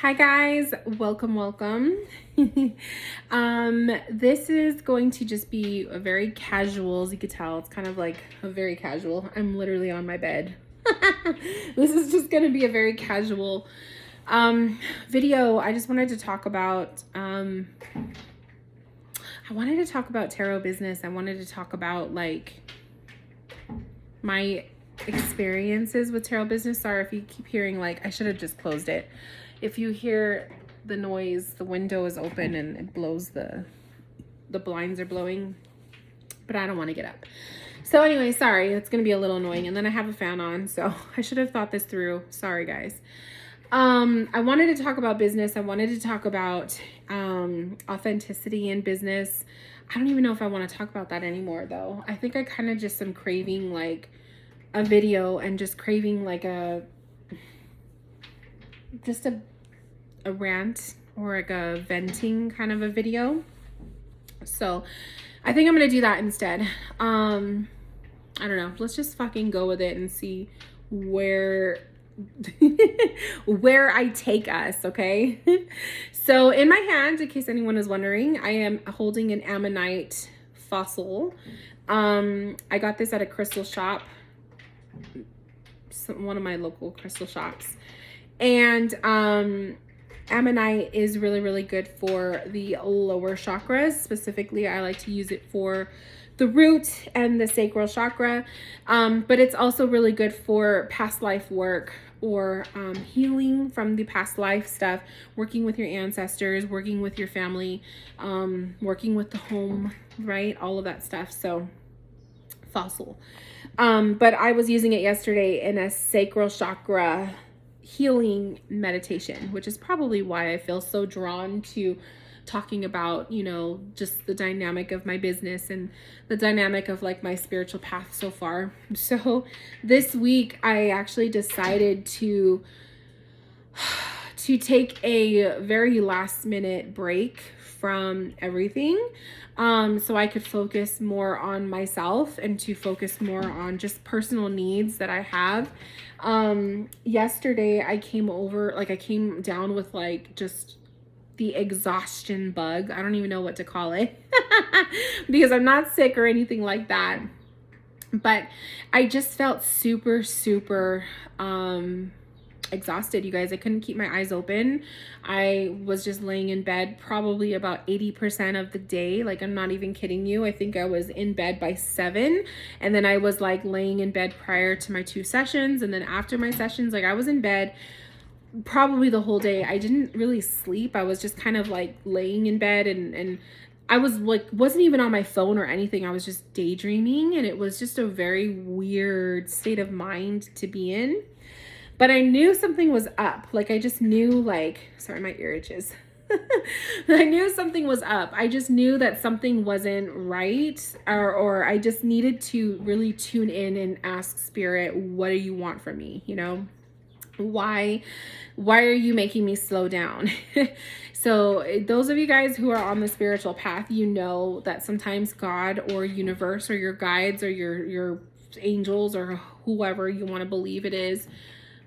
Hi guys, welcome. This is going to just be a very casual, as you could tell, it's kind of like a very casual. I'm literally on my bed. This is just going to be a very casual video. I just wanted to talk about tarot business. I wanted to talk about like my experiences with tarot business. Sorry if you keep hearing like I should have just closed it. If you hear the noise, the window is open and it blows, the blinds are blowing, but I don't want to get up. So anyway, sorry, it's going to be a little annoying. And then I have a fan on, so I should have thought this through. Sorry guys. I wanted to talk about business. I wanted to talk about authenticity in business. I don't even know if I want to talk about that anymore though. I think I kind of just am craving like a video and just craving like a rant or like a venting kind of a video. So I think I'm gonna do that instead. I don't know, let's just fucking go with it and see where where I take us. Okay. So in my hand, in case anyone is wondering, I am holding an ammonite fossil. I got this at a crystal shop, one of my local crystal shops. And ammonite is really good for the lower chakras. Specifically, I like to use it for the root and the sacral chakra, but it's also really good for past life work or healing from the past life stuff, working with your ancestors, working with your family, working with the home, right? All of that stuff. So fossil. But I was using it yesterday in a sacral chakra healing meditation, which is probably why I feel so drawn to talking about, you know, just the dynamic of my business and the dynamic of like my spiritual path so far. So this week I actually decided to take a very last minute break from everything, so I could focus more on myself and to focus more on just personal needs that I have. Yesterday I came down with like just the exhaustion bug. I don't even know what to call it because I'm not sick or anything like that, but I just felt super exhausted, you guys. I couldn't keep my eyes open. I was just laying in bed probably about 80% of the day. Like, I'm not even kidding you. I think I was in bed by 7, and then I was like laying in bed prior to my 2 sessions, and then after my sessions, like I was in bed probably the whole day. I didn't really sleep. I was just kind of like laying in bed, and I was like, wasn't even on my phone or anything. I was just daydreaming, and it was just a very weird state of mind to be in. But I knew something was up. Like, I just knew, like, sorry, my ear itches. I knew something was up. I just knew that something wasn't right, or I just needed to really tune in and ask Spirit, what do you want from me? You know, why are you making me slow down? So those of you guys who are on the spiritual path, you know that sometimes God or universe or your guides or your angels or whoever you want to believe it is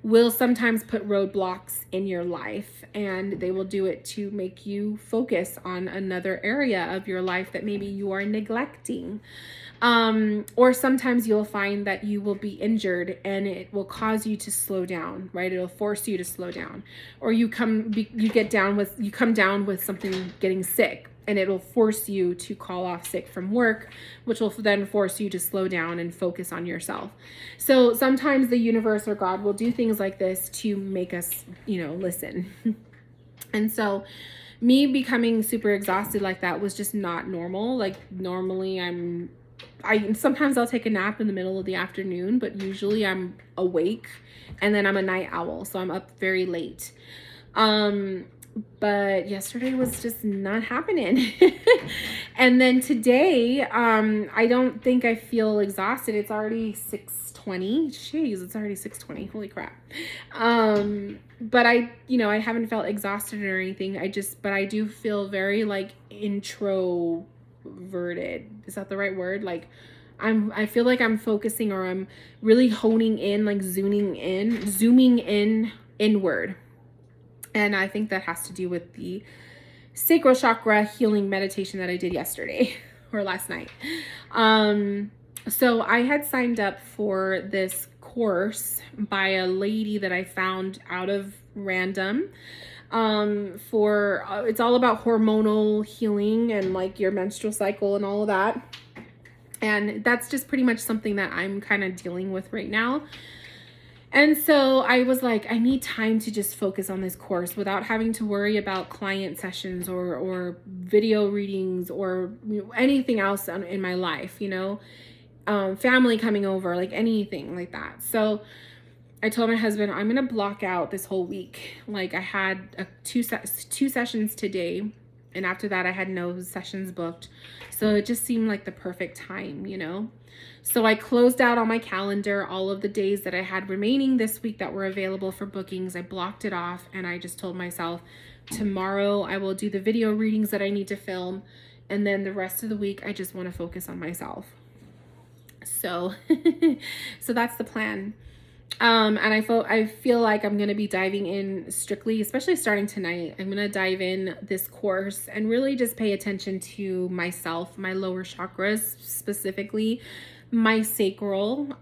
will sometimes put roadblocks in your life, and they will do it to make you focus on another area of your life that maybe you are neglecting. Or sometimes you'll find that you will be injured and it will cause you to slow down, right? It'll force you to slow down. Or you come down with something, getting sick, and it'll force you to call off sick from work, which will then force you to slow down and focus on yourself. So sometimes the universe or God will do things like this to make us, you know, listen. And so me becoming super exhausted like that was just not normal. Like, normally sometimes I'll take a nap in the middle of the afternoon, but usually I'm awake, and then I'm a night owl, so I'm up very late. But yesterday was just not happening. And then today, I don't think I feel exhausted. It's already 6:20. Jeez, it's already 6:20. Holy crap. But I haven't felt exhausted or anything. But I do feel very like introverted. Is that the right word? Like, I feel like I'm focusing, or I'm really honing in, like zooming in inward. And I think that has to do with the sacral chakra healing meditation that I did yesterday or last night. So I had signed up for this course by a lady that I found out of random. It's all about hormonal healing and like your menstrual cycle and all of that. And that's just pretty much something that I'm kind of dealing with right now. And so I was like, I need time to just focus on this course without having to worry about client sessions or video readings or anything else in my life, family coming over, like anything like that. So I told my husband, I'm going to block out this whole week. Like I had two sessions today, and after that I had no sessions booked. So it just seemed like the perfect time, So I closed out on my calendar all of the days that I had remaining this week that were available for bookings. I blocked it off, and I just told myself, tomorrow I will do the video readings that I need to film, and then the rest of the week I just want to focus on myself. So so that's the plan. And I feel like I'm going to be diving in strictly, especially starting tonight. I'm going to dive in this course and really just pay attention to myself, my lower chakras, specifically my sacral.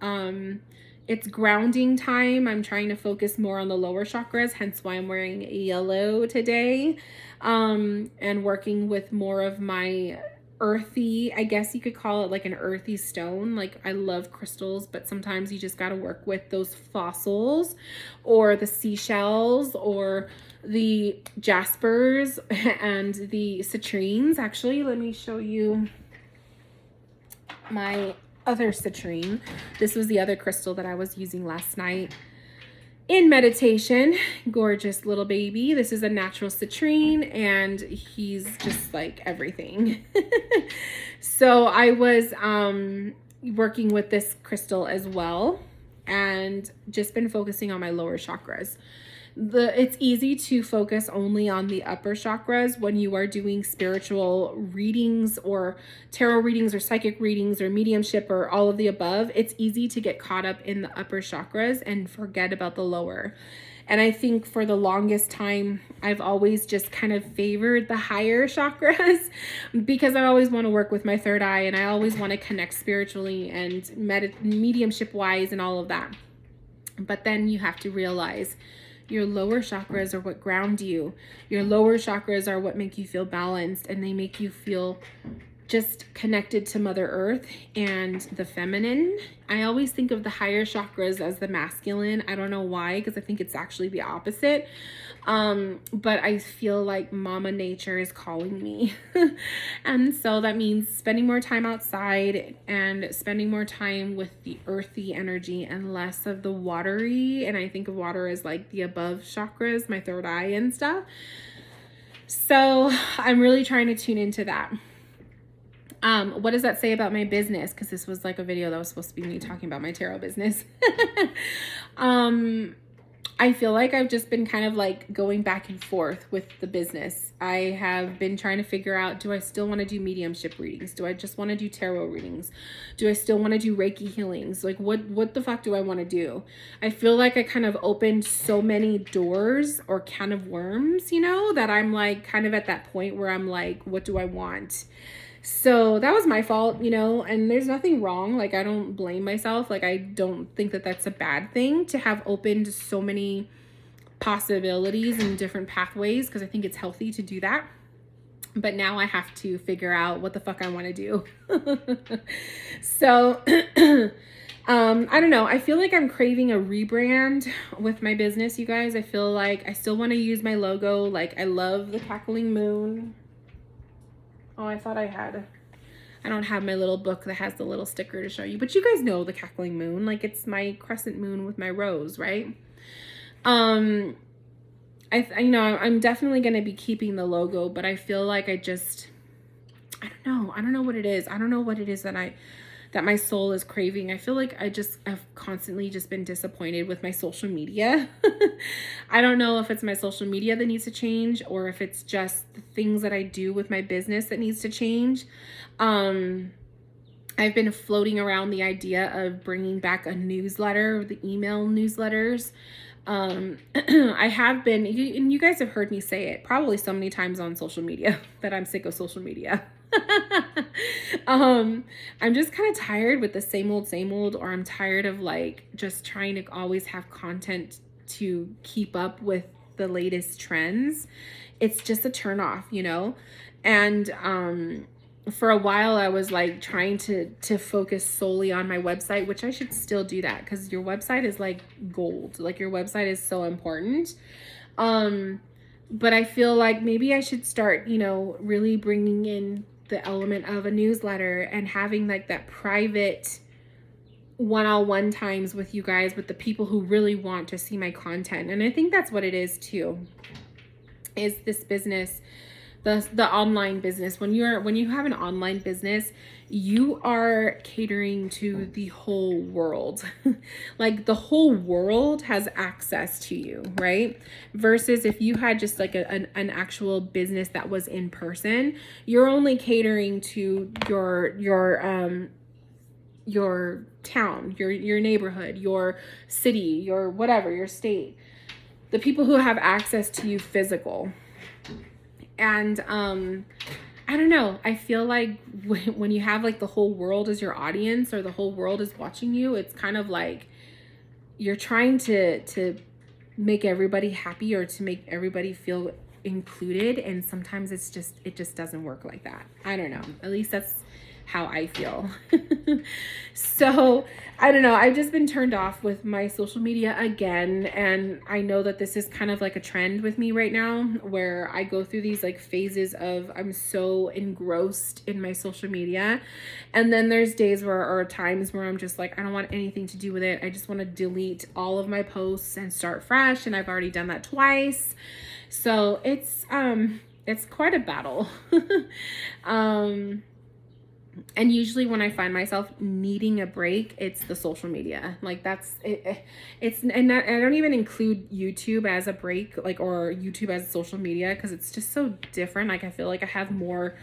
It's grounding time. I'm trying to focus more on the lower chakras, hence why I'm wearing yellow today, and working with more of my earthy, I guess you could call it like an earthy stone. Like I love crystals, but sometimes you just got to work with those fossils or the seashells or the jaspers and the citrines. Actually, let me show you my other citrine. This was the other crystal that I was using last night in meditation. Gorgeous little baby. This is a natural citrine, and he's just like everything. So I was working with this crystal as well, and just been focusing on my lower chakras. It's easy to focus only on the upper chakras when you are doing spiritual readings or tarot readings or psychic readings or mediumship or all of the above. It's easy to get caught up in the upper chakras and forget about the lower. And I think for the longest time, I've always just kind of favored the higher chakras because I always want to work with my third eye, and I always want to connect spiritually and mediumship wise and all of that. But then you have to realize your lower chakras are what ground you. Your lower chakras are what make you feel balanced, and they make you feel just connected to Mother Earth and the feminine. I always think of the higher chakras as the masculine. I don't know why, because I think it's actually the opposite. But I feel like Mama Nature is calling me. And so that means spending more time outside and spending more time with the earthy energy and less of the watery. And I think of water as like the above chakras, my third eye and stuff. So I'm really trying to tune into that. What does that say about my business? Because this was like a video that was supposed to be me talking about my tarot business. I feel like I've just been kind of like going back and forth with the business. I have been trying to figure out, do I still want to do mediumship readings? Do I just want to do tarot readings? Do I still want to do Reiki healings? Like what the fuck do I want to do? I feel like I kind of opened so many doors or can of worms, that I'm like kind of at that point where I'm like, what do I want? So that was my fault, and there's nothing wrong. Like, I don't blame myself. Like, I don't think that that's a bad thing to have opened so many possibilities and different pathways, because I think it's healthy to do that. But now I have to figure out what the fuck I want to do. So, I don't know. I feel like I'm craving a rebrand with my business, you guys. I feel like I still want to use my logo. Like, I love the cackling moon. Oh, I thought I don't have my little book that has the little sticker to show you, but you guys know the cackling moon. Like, it's my crescent moon with my rose, right? I'm definitely going to be keeping the logo, but I feel like I don't know what it is. I don't know what it is that my soul is craving. I feel like I've constantly just been disappointed with my social media. I don't know if it's my social media that needs to change or if it's just the things that I do with my business that needs to change. I've been floating around the idea of bringing back a newsletter, the email newsletters. I have been, and you guys have heard me say it probably so many times on social media that I'm sick of social media. I'm just kind of tired with the same old, or I'm tired of like just trying to always have content to keep up with the latest trends. It's just a turn off, you know? And for a while I was like trying to focus solely on my website, which I should still do that because your website is like gold. Like your website is so important. But I feel like maybe I should start, you know, really bringing in the element of a newsletter and having like that private one-on-one times with you guys, with the people who really want to see my content. And I think that's what it is too, is this business, the online business. When you have an online business, you are catering to the whole world. Like the whole world has access to you, right? Versus if you had just like an actual business that was in person, you're only catering to your town, your neighborhood, your city, your whatever, your state. The people who have access to you physical. And I don't know, I feel like when you have like the whole world as your audience, or the whole world is watching you, it's kind of like you're trying to make everybody happy or to make everybody feel included, and sometimes it just doesn't work like that. I don't know, at least that's how I feel. So I don't know, I've just been turned off with my social media again, and I know that this is kind of like a trend with me right now, where I go through these like phases of I'm so engrossed in my social media, and then there's days or times where I'm just like, I don't want anything to do with it. I just want to delete all of my posts and start fresh, and I've already done that twice. So it's quite a battle. And usually when I find myself needing a break, it's the social media. Like that's it. And I don't even include YouTube as a break, like, or YouTube as social media, because it's just so different. Like I feel like I have more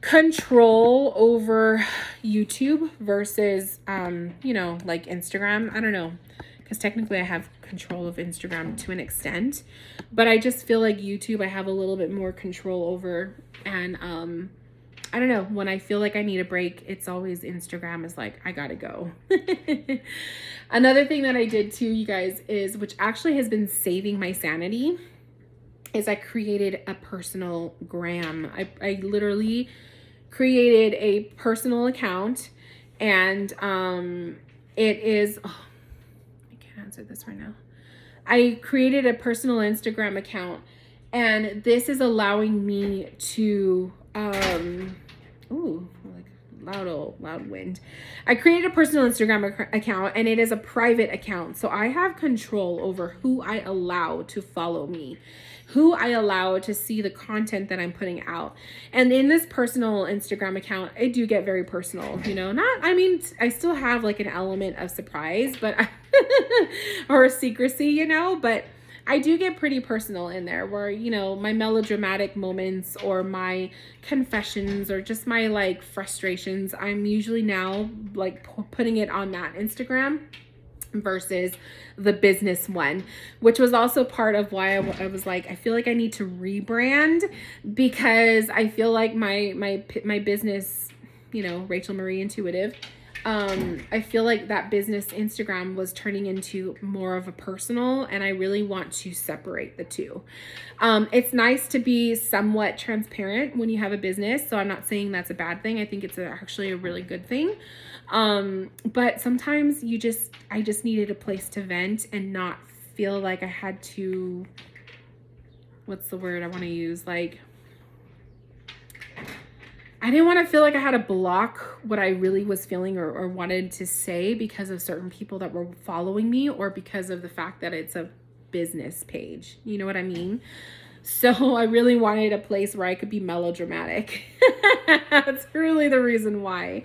control over YouTube versus you know, like Instagram. I don't know, because technically I have control of Instagram to an extent, but I just feel like YouTube I have a little bit more control over. And I don't know, when I feel like I need a break, it's always Instagram is like, I gotta go. Another thing that I did too, you guys, is, which actually has been saving my sanity, is I created a personal gram. I literally created a personal account, and it is, oh, I can't answer this right now. I created a personal Instagram account, and this is allowing me to ooh, like loud wind. I created a personal Instagram account, and it is a private account. So I have control over who I allow to follow me, who I allow to see the content that I'm putting out. And in this personal Instagram account, I do get very personal, you know, I still have like an element of surprise, but or secrecy, you know, but I do get pretty personal in there, where, you know, my melodramatic moments or my confessions or just my like frustrations, I'm usually now like putting it on that Instagram versus the business one, which was also part of why I was like, I feel like I need to rebrand, because I feel like my business, you know, Rachel Marie Intuitive, I feel like that business Instagram was turning into more of a personal, and I really want to separate the two. It's nice to be somewhat transparent when you have a business, so I'm not saying that's a bad thing. I think it's actually a really good thing. But sometimes I just needed a place to vent and not feel like I had to, what's the word I want to use? Like, I didn't want to feel like I had to block what I really was feeling or wanted to say because of certain people that were following me, or because of the fact that it's a business page. You know what I mean? So I really wanted a place where I could be melodramatic. That's really the reason why.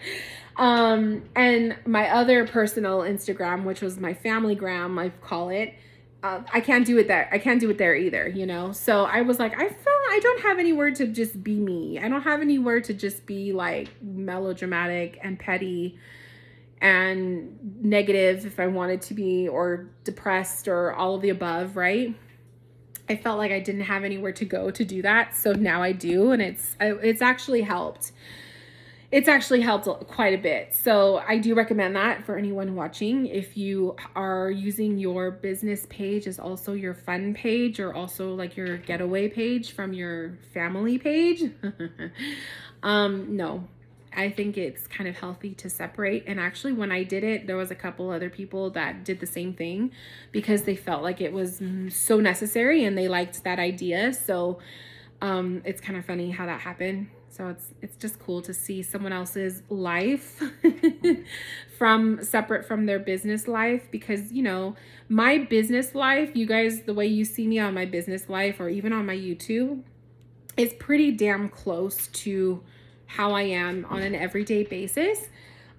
And my other personal Instagram, which was my family gram, I call it, I can't do it there. I can't do it there either, you know? So I was like, I don't have anywhere to just be me. I don't have anywhere to just be like melodramatic and petty and negative if I wanted to be, or depressed, or all of the above, right? I felt like I didn't have anywhere to go to do that. So now I do, and it's actually helped. It's actually helped quite a bit. So I do recommend that for anyone watching. If you are using your business page as also your fun page, or also like your getaway page from your family page, no, I think it's kind of healthy to separate. And actually, when I did it, there was a couple other people that did the same thing because they felt like it was so necessary and they liked that idea. So it's kind of funny how that happened. So it's just cool to see someone else's life from separate from their business life, because, you know, my business life, you guys, the way you see me on my business life or even on my YouTube, is pretty damn close to how I am on an everyday basis.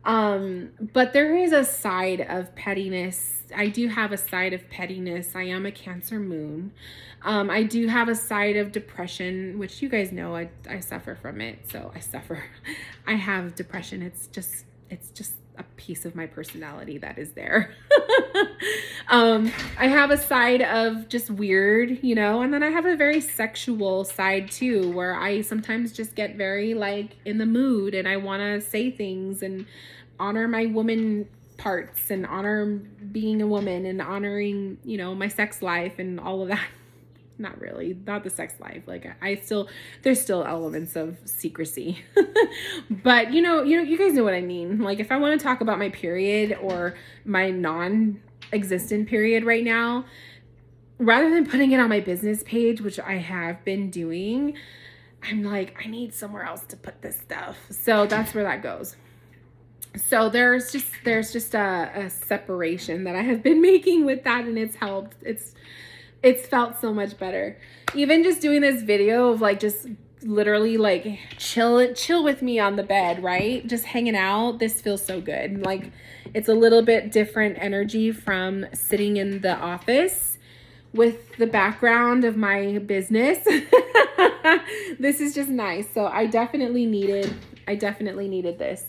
But there is a side of pettiness. I do have a side of pettiness. I am a Cancer moon. I do have a side of depression, which you guys know I suffer from it. So I have depression. It's just a piece of my personality that is there. I have a side of just weird, you know, and then I have a very sexual side too, where I sometimes just get very like in the mood and I want to say things and honor my woman parts and honor being a woman and honoring, you know, my sex life and all of that. Not really, not the sex life. Like there's still elements of secrecy, but you guys know what I mean. Like if I want to talk about my period or my non-existent period right now, rather than putting it on my business page, which I have been doing, I'm like, I need somewhere else to put this stuff. So that's where that goes. So there's just a separation that I have been making with that, and it's helped. It's felt so much better. Even just doing this video of like just literally like chill with me on the bed, right? Just hanging out. This feels so good. Like it's a little bit different energy from sitting in the office with the background of my business. This is just nice. So I definitely needed this.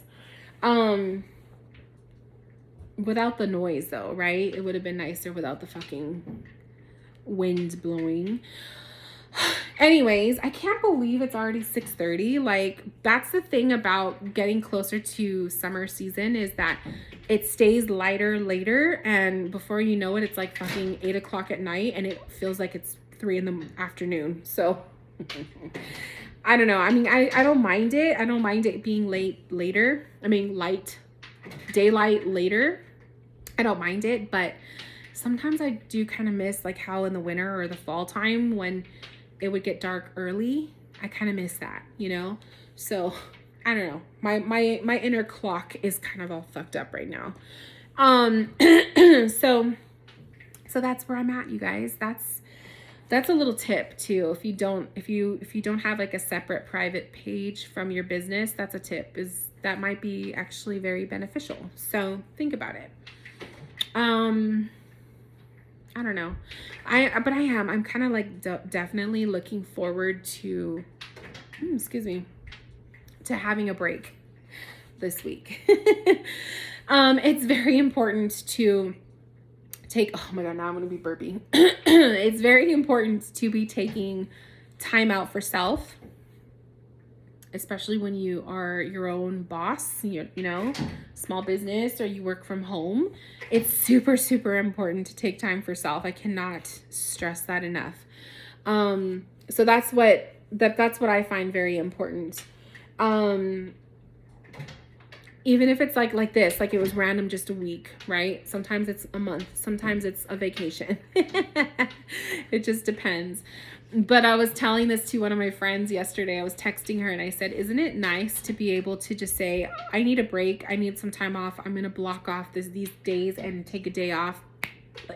Without the noise though, right? It would have been nicer without the fucking wind blowing. Anyways, I can't believe it's already 6:30. Like that's the thing about getting closer to summer season, is that it stays lighter later, and before you know it, it's like fucking 8 o'clock at night and it feels like it's 3 in the afternoon. So I don't know. I mean, I don't mind it. I don't mind it being later. I mean, daylight later. I don't mind it, but sometimes I do kind of miss like how in the winter or the fall time when it would get dark early. I kind of miss that, you know? So I don't know. My inner clock is kind of all fucked up right now. So that's where I'm at, you guys. That's a little tip too. If you don't have like a separate private page from your business, that's a tip, is that might be actually very beneficial. So think about it. I don't know. I'm kind of like definitely looking forward to, to having a break this week. It's very important to take, oh my God, now I'm going to be burpy. It's very important to be taking time out for self, especially when you are your own boss, you know, small business, or you work from home. It's super, super important to take time for self. I cannot stress that enough. So that's what I find very important. Even if it's like this, like it was random, just a week, right? Sometimes it's a month, sometimes it's a vacation. It just depends. But I was telling this to one of my friends yesterday. I was texting her and I said, isn't it nice to be able to just say, I need a break. I need some time off. I'm going to block off these days and take a day off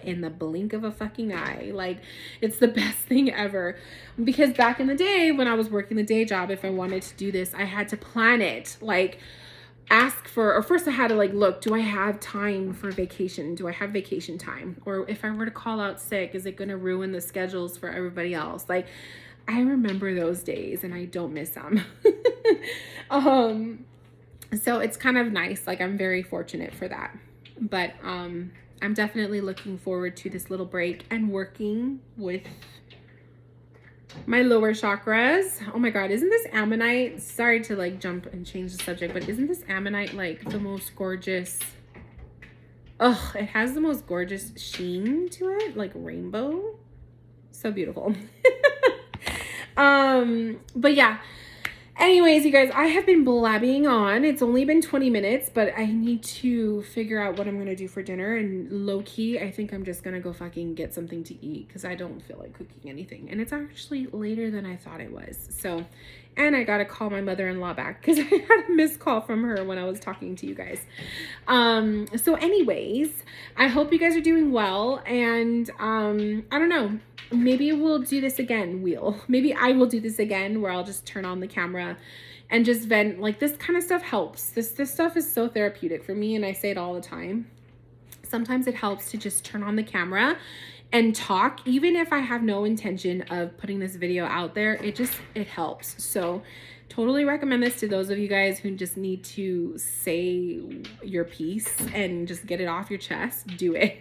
in the blink of a fucking eye. Like, it's the best thing ever. Because back in the day when I was working the day job, if I wanted to do this, I had to plan it. Like, first I had to like, look, do I have time for vacation? Do I have vacation time? Or if I were to call out sick, is it going to ruin the schedules for everybody else? Like, I remember those days and I don't miss them. So it's kind of nice. Like, I'm very fortunate for that. But I'm definitely looking forward to this little break and working with my lower chakras. Oh my God, isn't this ammonite? Sorry to like jump and change the subject, but isn't this ammonite like the most gorgeous? Oh, it has the most gorgeous sheen to it, like rainbow. So beautiful. But yeah. Anyways, you guys, I have been blabbing on. It's only been 20 minutes, but I need to figure out what I'm going to do for dinner. And low key, I think I'm just going to go fucking get something to eat because I don't feel like cooking anything. And it's actually later than I thought it was. So, and I got to call my mother-in-law back because I had a missed call from her when I was talking to you guys. So anyways, I hope you guys are doing well. And I don't know. Maybe we'll do this again, maybe I will do this again where I'll just turn on the camera and just vent. Like, this kind of stuff helps. This stuff is so therapeutic for me, and I say it all the time. Sometimes it helps to just turn on the camera and talk, even if I have no intention of putting this video out there. It helps. So totally recommend this to those of you guys who just need to say your piece and just get it off your chest. Do it.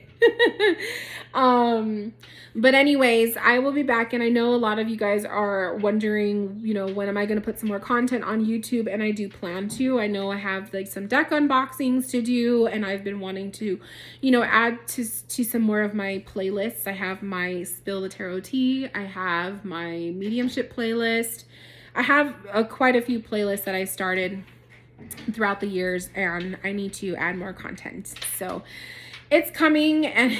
But anyways, I will be back, and I know a lot of you guys are wondering, you know, when am I going to put some more content on YouTube? And I do plan to. I know I have like some deck unboxings to do, and I've been wanting to, you know, add to some more of my playlists. I have my Spill the Tarot Tea. I have my mediumship playlist. I have quite a few playlists that I started throughout the years, and I need to add more content. So it's coming, and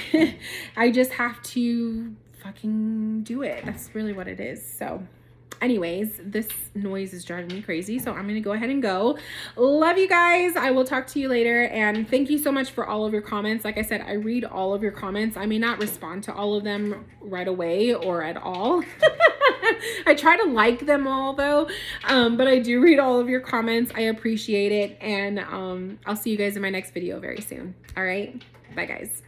I just have to fucking do it. That's really what it is. So anyways, this noise is driving me crazy, so I'm gonna go ahead and go. Love you guys. I will talk to you later, and thank you so much for all of your comments. Like I said, I read all of your comments. I may not respond to all of them right away or at all. I try to like them all though, but I do read all of your comments. I appreciate it, and I'll see you guys in my next video very soon. All right, bye guys.